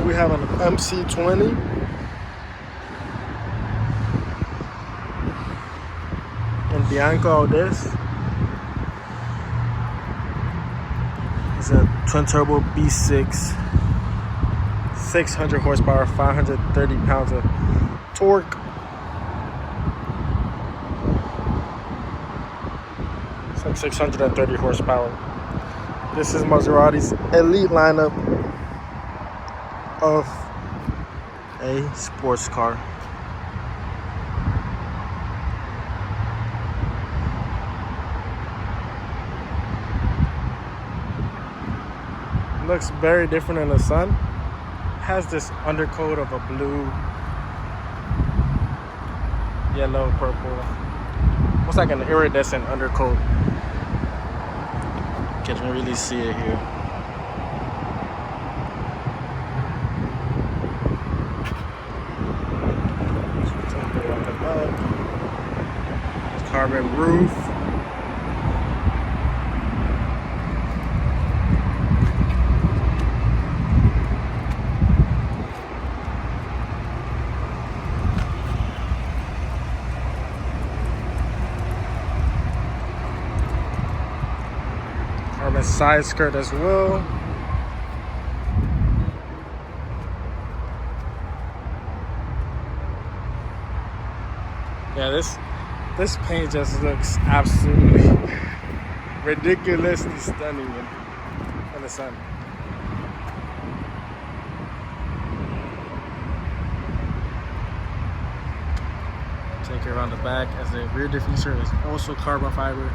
here we have an MC20. And Bianco, this is a twin turbo B6, 600 horsepower, 530 pounds of torque. Some 630 horsepower. This is Maserati's elite lineup of a sports car. Looks very different in the sun. Has this undercoat of a blue, yellow, purple. Looks like an iridescent undercoat. Can't really see it here. Carbon roof. Carbon side skirt as well. Yeah, this paint just looks absolutely ridiculously stunning in the sun. Take it around the back, as the rear diffuser is also carbon fiber.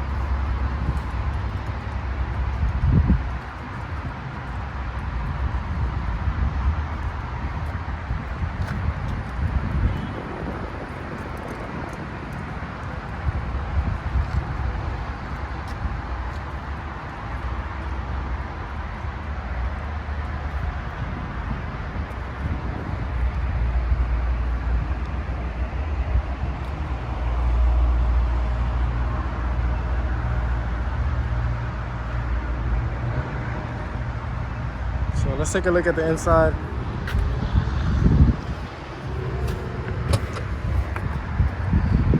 So let's take a look at the inside.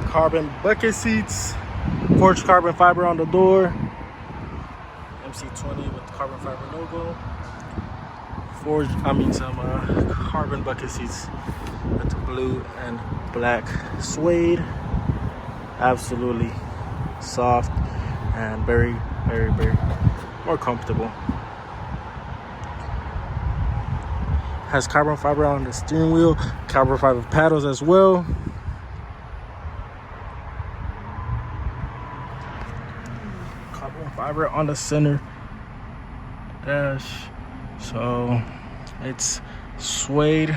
Carbon bucket seats, forged carbon fiber on the door. MC20 with the carbon fiber logo. Some carbon bucket seats with the blue and black suede. Absolutely soft and very, very, very more comfortable. Has carbon fiber on the steering wheel, carbon fiber paddles as well. Carbon fiber on the center dash. So it's suede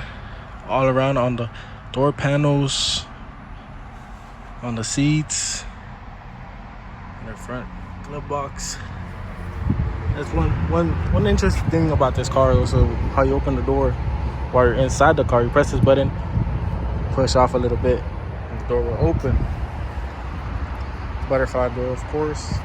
all around on the door panels, on the seats, in the front glove box. That's one interesting thing about this car, also how you open the door while you're inside the car. You press this button, push off a little bit, and the door will open. Butterfly door, of course.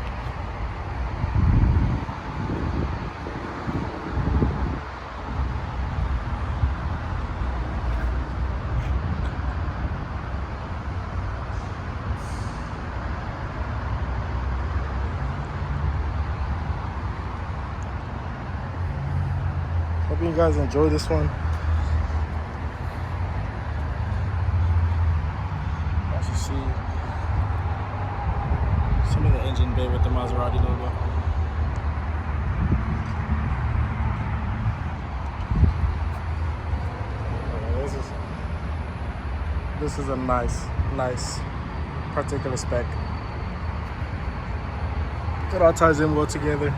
Hope you guys enjoy this one. As you see, some of the engine bay with the Maserati logo. This is a nice particular spec. It all ties in well together.